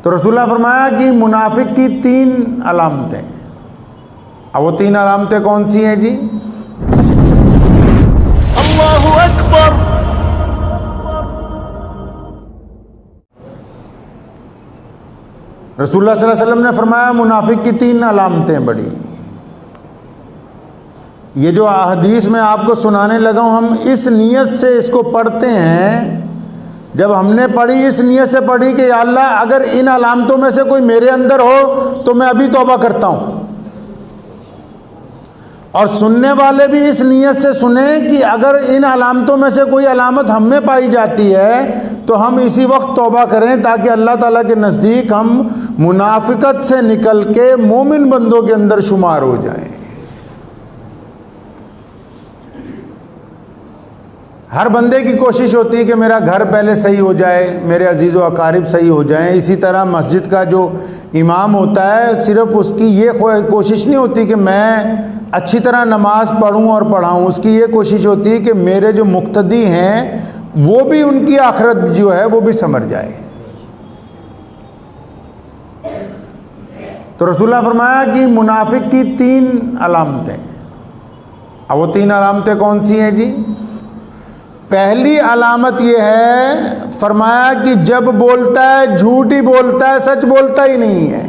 तो रसूलुल्लाह फरमाया कि मुनाफिक की 3 अलामतें। अब वो 3 अलामतें कौन सी हैं जी? अल्लाहु अकबर। रसूलुल्लाह सल्लल्लाहु अलैहि वसल्लम ने फरमाया मुनाफिक की 3 अलामतें बड़ी। ये जो हदीस में आपको सुनाने लगा हूँ, हम इस नीयत से इसको पढ़ते हैं। जब हमने पढ़ी, इस नीयत से पढ़ी कि या अल्लाह अगर इन अलामतों में से कोई मेरे अंदर हो तो मैं अभी तौबा करता हूँ। और सुनने वाले भी इस नीयत से सुने कि अगर इन अलामतों में से कोई अलामत हम में पाई जाती है तो हम इसी वक्त तौबा करें, ताकि अल्लाह ताला के नज़दीक हम मुनाफिकत से निकल के मोमिन बंदों के अंदर शुमार हो जाएं। हर बंदे की कोशिश होती है कि मेरा घर पहले सही हो जाए, मेरे अजीज़ व अकारिब सही हो जाएं। इसी तरह मस्जिद का जो इमाम होता है, सिर्फ उसकी ये कोशिश नहीं होती कि मैं अच्छी तरह नमाज पढ़ूं और पढ़ाऊं, उसकी ये कोशिश होती है कि मेरे जो मुक्तदी हैं वो भी, उनकी आखिरत जो है वो भी संवर जाए। तो रसूलुल्लाह फरमाया कि मुनाफिक की 3 अलामतें। अब वो 3 अलामतें कौन सी हैं जी? पहली अलामत ये है, फरमाया कि जब बोलता है झूठ ही बोलता है, सच बोलता ही नहीं है।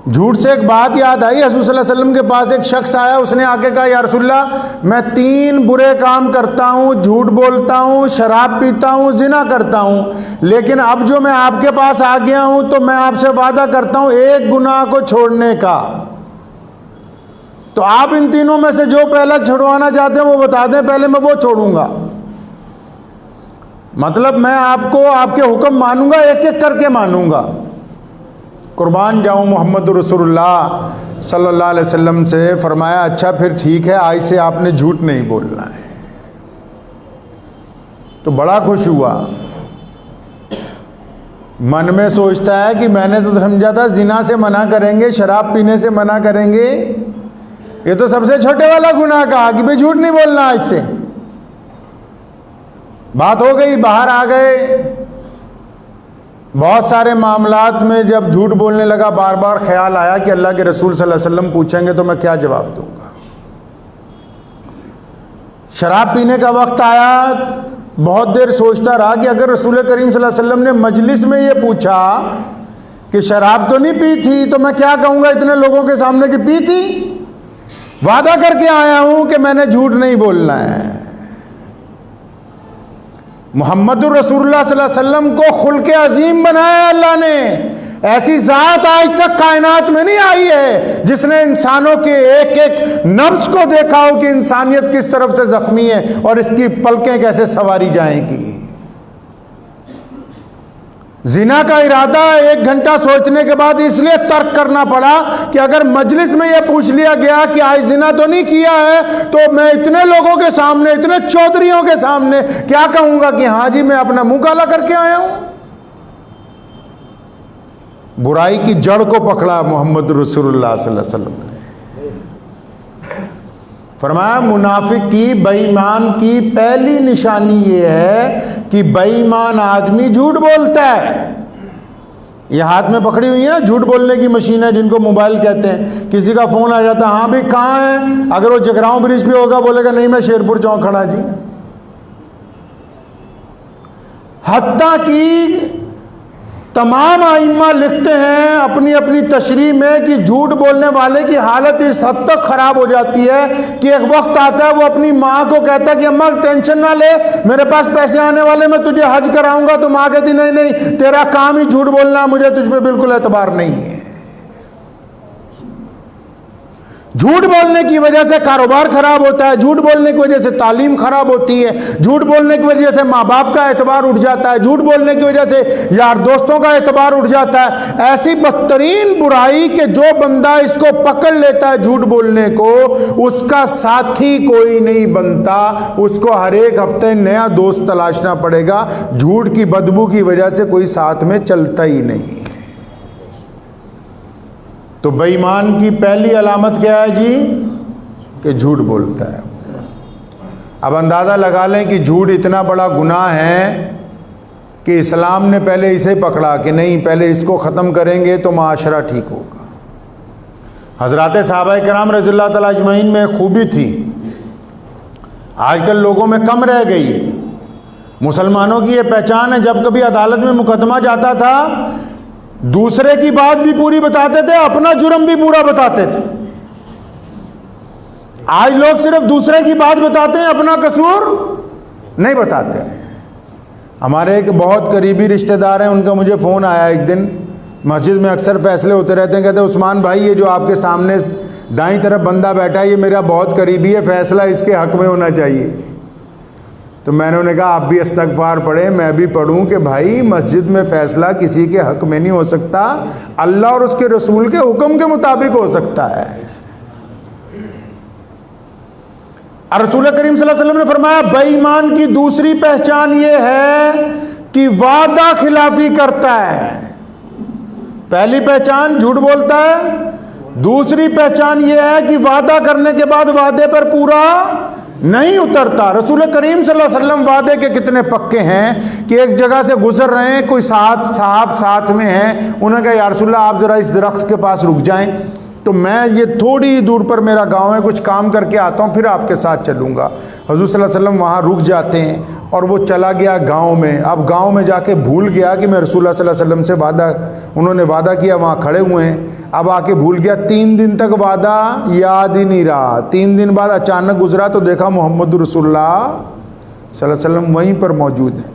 झूठ से एक बात याद आई, हज़रत सल्लल्लाहु अलैहि वसल्लम के पास एक शख्स आया, उसने आके कहा या रसूलल्लाह मैं 3 बुरे काम करता हूँ, झूठ बोलता हूँ, शराब पीता हूँ, जिना करता हूँ, लेकिन अब जो मैं आपके पास आ गया हूँ तो मैं आपसे वादा करता हूँ एक गुनाह को छोड़ने का। तो आप इन तीनों में से जो पहला छुड़वाना चाहते हैं वो बता दें, पहले मैं वो छोड़ूंगा। मतलब मैं आपको आपके हुक्म मानूंगा, एक एक करके मानूंगा। कुर्बान जाऊं मोहम्मद रसूलुल्लाह सल्लल्लाहु अलैहि वसल्लम से। फरमाया अच्छा फिर ठीक है, आज से आपने झूठ नहीं बोलना है। तो बड़ा खुश हुआ, मन में सोचता है कि मैंने तो समझा था जिना से मना करेंगे, शराब पीने से मना करेंगे, ये तो सबसे छोटे वाला गुनाह कहा कि भाई झूठ नहीं बोलना। इससे बात हो गई, बाहर आ गए। बहुत सारे मामलात में जब झूठ बोलने लगा, बार बार ख्याल आया कि अल्लाह के रसूल सल्लल्लाहु अलैहि वसल्लम पूछेंगे तो मैं क्या जवाब दूंगा। शराब पीने का वक्त आया, बहुत देर सोचता रहा कि अगर रसूल करीम सल्लल्लाहु अलैहि वसल्लम ने मजलिस में ये पूछा कि शराब तो नहीं पी थी, तो मैं क्या कहूंगा इतने लोगों के सामने कि पी थी। वादा करके आया हूं कि मैंने झूठ नहीं बोलना है। मुहम्मदुर रसूलुल्लाह सल्लल्लाहु अलैहि वसल्लम को खुल्के अजीम बनाया अल्लाह ने। ऐसी जात आज तक कायनात में नहीं आई है जिसने इंसानों के एक एक नब्ज को देखा हो कि इंसानियत किस तरफ से जख्मी है और इसकी पलकें कैसे सवारी जाएंगी। जिना का इरादा 1 घंटा सोचने के बाद इसलिए तर्क करना पड़ा कि अगर मजलिस में यह पूछ लिया गया कि आज जिना तो नहीं किया है, तो मैं इतने लोगों के सामने, इतने चौधरियों के सामने क्या कहूंगा कि हाँ जी मैं अपना मुंह काला करके आया हूं। बुराई की जड़ को पकड़ा मोहम्मद रसूलुल्लाह सल्लल्लाहु अलैहि वसल्लम ने। फरमाया मुनाफिक की, बेईमान की पहली निशानी ये है कि बेईमान आदमी झूठ बोलता है। ये हाथ में पकड़ी हुई है ना झूठ बोलने की मशीन है, जिनको मोबाइल कहते हैं। किसी का फोन आ जाता है, हाँ भाई कहाँ है, अगर वो जगरांव ब्रिज पे होगा बोलेगा नहीं मैं शेरपुर चौक खड़ा जी। हत्ता की तमाम आइम्मा लिखते हैं अपनी अपनी तशरीह में कि झूठ बोलने वाले की हालत इस हद तक खराब हो जाती है कि एक वक्त आता है वो अपनी माँ को कहता है कि अम्मा टेंशन ना ले, मेरे पास पैसे आने वाले, मैं तुझे हज कराऊंगा। तो माँ कहती नहीं नहीं तेरा काम ही झूठ बोलना, मुझे तुझ पे बिल्कुल एतबार नहीं है। झूठ बोलने की वजह से कारोबार खराब होता है, झूठ बोलने की वजह से तालीम खराब होती है, झूठ बोलने की वजह से माँ बाप का एतबार उठ जाता है, झूठ बोलने की वजह से यार दोस्तों का एतबार उठ जाता है। ऐसी बदतरीन बुराई कि जो बंदा इसको पकड़ लेता है झूठ बोलने को, उसका साथी कोई नहीं बनता, उसको हर एक हफ्ते नया दोस्त तलाशना पड़ेगा। झूठ की बदबू की वजह से कोई साथ में चलता ही नहीं। तो बेईमान की पहली अलामत क्या है जी? कि झूठ बोलता है। अब अंदाज़ा लगा लें कि झूठ इतना बड़ा गुनाह है कि इस्लाम ने पहले इसे पकड़ा कि नहीं, पहले इसको ख़त्म करेंगे तो माशरा ठीक होगा। हज़रात सहाबा किराम रज़ियल्लाहु तआला अजमईन में खूबी थी, आजकल लोगों में कम रह गई है। मुसलमानों की ये पहचान है, जब कभी अदालत में मुकदमा जाता था दूसरे की बात भी पूरी बताते थे, अपना जुर्म भी पूरा बताते थे। आज लोग सिर्फ दूसरे की बात बताते हैं, अपना कसूर नहीं बताते। हमारे एक बहुत करीबी रिश्तेदार हैं, उनका मुझे फ़ोन आया एक दिन, मस्जिद में अक्सर फैसले होते रहते हैं, कहते उस्मान भाई ये जो आपके सामने दाईं तरफ बंदा बैठा है ये मेरा बहुत करीबी है, फैसला इसके हक में होना चाहिए। तो मैंने उन्हें कहा आप भी इस्तग़फ़ार पढ़ें, मैं भी पढ़ूं कि भाई मस्जिद में फ़ैसला किसी के हक में नहीं हो सकता, अल्लाह और उसके रसूल के हुक्म के मुताबिक हो सकता है। रसूल करीम सल्लल्लाहु अलैहि वसल्लम ने फरमाया बेईमान की दूसरी पहचान ये है कि वादा खिलाफी करता है। पहली पहचान झूठ बोलता है, दूसरी पहचान यह है कि वादा करने के बाद वादे पर पूरा नहीं उतरता। रसूल करीम सल्लल्लाहु अलैहि वसल्लम वादे के कितने पक्के हैं कि एक जगह से गुजर रहे हैं, कोई साथ में है, उन्होंने कहा या रसूलल्लाह आप ज़रा इस दरख्त के पास रुक जाएं, तो मैं ये थोड़ी दूर पर मेरा गांव है, कुछ काम करके आता हूँ, फिर आपके साथ चलूँगा। हुज़ूर सल्लल्लाहु अलैहि वसल्लम वहाँ रुक जाते हैं और वो चला गया गांव में। अब गांव में जाके भूल गया कि मैं रसूलुल्लाह सल्लल्लाहु अलैहि वसल्लम से उन्होंने वादा किया, वहाँ खड़े हुए हैं। अब आके भूल गया, 3 दिन तक वादा याद ही नहीं रहा। 3 दिन बाद अचानक गुजरा तो देखा मोहम्मद रसूलुल्लाह सल्लल्लाहु अलैहि वसल्लम वहीं पर मौजूद हैं।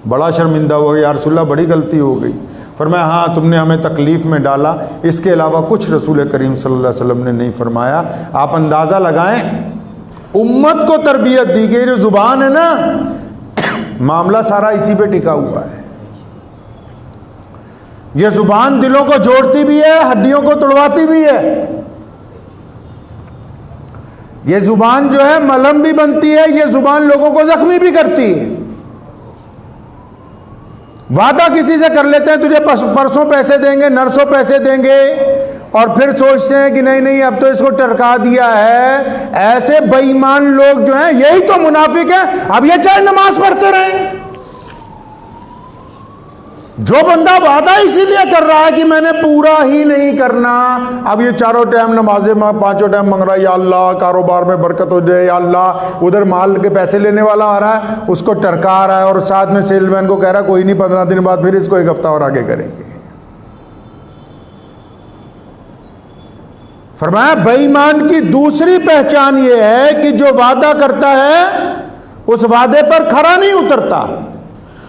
बड़ा शर्मिंदा हुआ, या रसूलुल्लाह बड़ी गलती हो गई। फरमाया हाँ तुमने हमें तकलीफ़ में डाला, इसके अलावा कुछ रसूल करीम सल्लल्लाहु अलैहि वसल्लम ने नहीं फरमाया। आप अंदाज़ा लगाएं, उम्मत को तरबियत दी गई। जो ज़ुबान है ना, मामला सारा इसी पे टिका हुआ है। ये ज़ुबान दिलों को जोड़ती भी है, हड्डियों को तोड़वाती भी है। ये ज़ुबान जो है मलहम भी बनती है, ये ज़ुबान लोगों को ज़ख्मी भी करती है। वादा किसी से कर लेते हैं तुझे परसों पैसे देंगे, नरसों पैसे देंगे, और फिर सोचते हैं कि नहीं नहीं अब तो इसको टरका दिया है। ऐसे बेईमान लोग जो हैं यही तो मुनाफिक हैं। अब ये चाहे नमाज पढ़ते रहें, जो बंदा वादा इसीलिए कर रहा है कि मैंने पूरा ही नहीं करना, अब ये चारों टाइम नमाजें पांचों टाइम मांग रहा है, या अल्लाह कारोबार में बरकत हो जाए, या अल्लाह, उधर माल के पैसे लेने वाला आ रहा है उसको टरका रहा है, और साथ में सेलमैन को कह रहा है कोई नहीं 15 दिन बाद फिर इसको 1 हफ्ता और आगे करेंगे। फरमाया बेईमान की दूसरी पहचान यह है कि जो वादा करता है उस वादे पर खरा नहीं उतरता।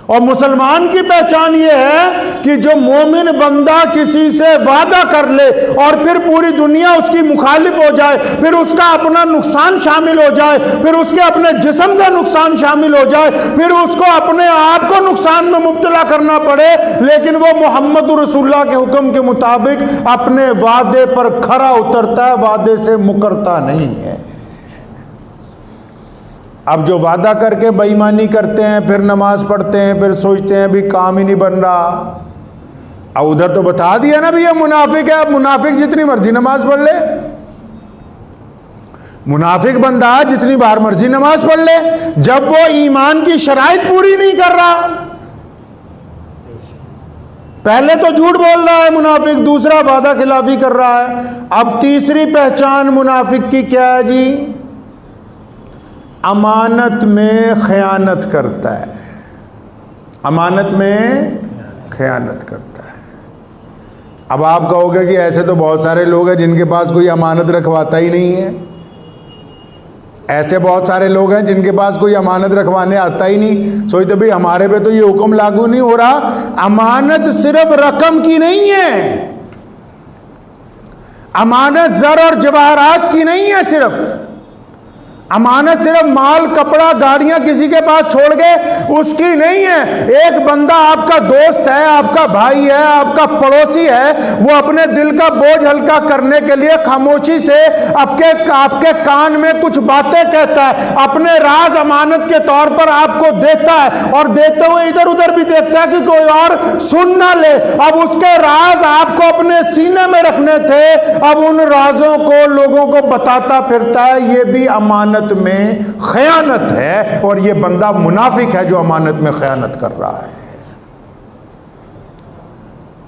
और मुसलमान की पहचान यह है कि जो मोमिन बंदा किसी से वादा कर ले और फिर पूरी दुनिया उसकी मुखालिफ हो जाए, फिर उसका अपना नुकसान शामिल हो जाए, फिर उसके अपने जिस्म का नुकसान शामिल हो जाए, फिर उसको अपने आप को नुकसान में मुब्तला करना पड़े, लेकिन वो मोहम्मद रसूलुल्लाह के हुक्म के मुताबिक अपने वादे पर खरा उतरता है, वादे से मुकरता नहीं है। अब जो वादा करके बेईमानी करते हैं, फिर नमाज पढ़ते हैं, फिर सोचते हैं भी काम ही नहीं बन रहा। अब उधर तो बता दिया ना भी ये मुनाफिक है। अब मुनाफिक जितनी मर्जी नमाज पढ़ ले, मुनाफिक बंदा जितनी बार मर्जी नमाज पढ़ ले, जब वो ईमान की शराइत पूरी नहीं कर रहा, पहले तो झूठ बोल रहा है मुनाफिक, दूसरा वादा खिलाफी कर रहा है। अब तीसरी पहचान मुनाफिक की क्या है जी? अमानत में खयानत करता है। अमानत में खयानत करता है। अब आप कहोगे कि ऐसे तो बहुत सारे लोग हैं जिनके पास कोई अमानत रखवाता ही नहीं है। ऐसे बहुत सारे लोग हैं जिनके पास कोई अमानत रखवाने आता ही नहीं। सोचते भाई हमारे पे तो ये हुक्म लागू नहीं हो रहा। अमानत सिर्फ रकम की नहीं है, अमानत ज़र और जवाहरात की नहीं है। सिर्फ अमानत सिर्फ माल कपड़ा गाड़ियां किसी के पास छोड़ गए उसकी नहीं है। एक बंदा आपका दोस्त है, आपका भाई है, आपका पड़ोसी है, वो अपने दिल का बोझ हल्का करने के लिए खामोशी से आपके कान में कुछ बातें कहता है, अपने राज अमानत के तौर पर आपको देता है, और देते हुए इधर उधर भी देखता है कि कोई और सुन ना ले। अब उसके राज आपको अपने सीने में रखने थे, अब उन राजों को लोगों को बताता फिरता है। ये भी अमानत अमानत में खयानत है, और ये बंदा मुनाफिक है जो अमानत में खयानत कर रहा है।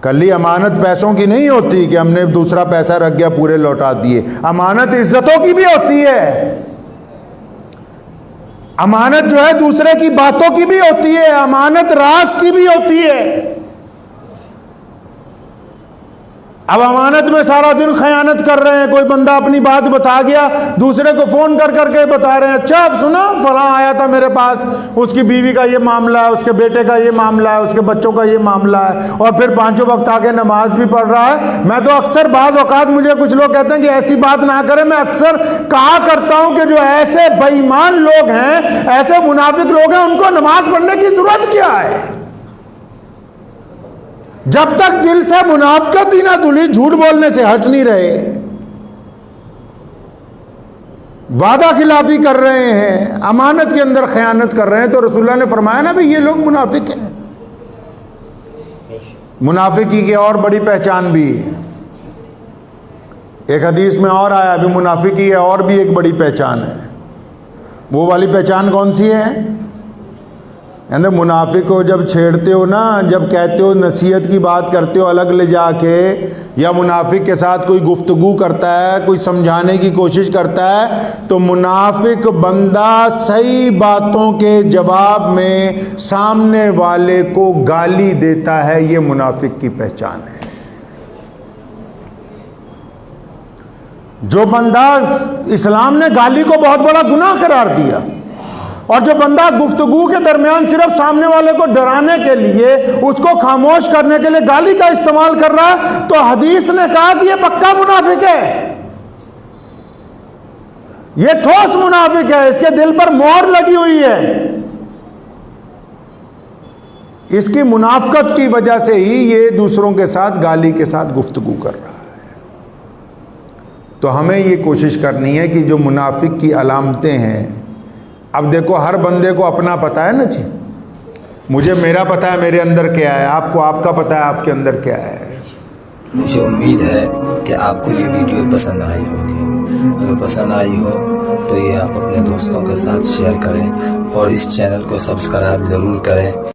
कली अमानत पैसों की नहीं होती कि हमने दूसरा पैसा रख गया पूरे लौटा दिए। अमानत इज्जतों की भी होती है। अमानत जो है दूसरे की बातों की भी होती है। अमानत राज की भी होती है। अब अमानत में सारा दिन खयानत कर रहे हैं। कोई बंदा अपनी बात बता गया, दूसरे को फोन कर करके बता रहे हैं, अच्छा सुना फलां आया था मेरे पास, उसकी बीवी का ये मामला है, उसके बेटे का ये मामला है, उसके बच्चों का ये मामला है, और फिर पांचों वक्त आके नमाज भी पढ़ रहा है। मैं तो अक्सर बाज औकात मुझे कुछ लोग कहते हैं कि ऐसी बात ना करें। मैं अक्सर कहा करता हूं कि जो ऐसे बेईमान लोग हैं, ऐसे मुनाफिक लोग हैं, उनको नमाज पढ़ने की जरूरत क्या है? जब तक दिल से मुनाफिकत ही ना धुली, झूठ बोलने से हट नहीं रहे, वादा खिलाफी कर रहे हैं, अमानत के अंदर खयानत कर रहे हैं, तो रसूलुल्लाह ने फरमाया ना भाई ये लोग मुनाफिक हैं। मुनाफिकी की और बड़ी पहचान भी है। एक हदीस में और आया, अभी मुनाफिकी है और भी एक बड़ी पहचान है। वो वाली पहचान कौन सी है? यानी मुनाफिक को जब छेड़ते हो ना, जब कहते हो नसीहत की बात करते हो अलग ले जाके, या मुनाफिक के साथ कोई गुफ्तगू करता है, कोई समझाने की कोशिश करता है, तो मुनाफिक बंदा सही बातों के जवाब में सामने वाले को गाली देता है। ये मुनाफिक की पहचान है। जो बंदा, इस्लाम ने गाली को बहुत बड़ा गुनाह करार दिया, और जो बंदा गुफ्तगू के दरमियान सिर्फ सामने वाले को डराने के लिए, उसको खामोश करने के लिए गाली का इस्तेमाल कर रहा है, तो हदीस ने कहा कि ये पक्का मुनाफिक है, ये ठोस मुनाफिक है, इसके दिल पर मोहर लगी हुई है। इसकी मुनाफिकत की वजह से ही ये दूसरों के साथ गाली के साथ गुफ्तगू कर रहा है। तो हमें ये कोशिश करनी है कि जो मुनाफिक की अलामतें हैं, अब देखो हर बंदे को अपना पता है ना जी। मुझे मेरा पता है मेरे अंदर क्या है, आपको आपका पता है आपके अंदर क्या है। मुझे उम्मीद है कि आपको ये वीडियो पसंद आई होगी। अगर पसंद आई हो तो ये आप अपने दोस्तों के साथ शेयर करें और इस चैनल को सब्सक्राइब ज़रूर करें।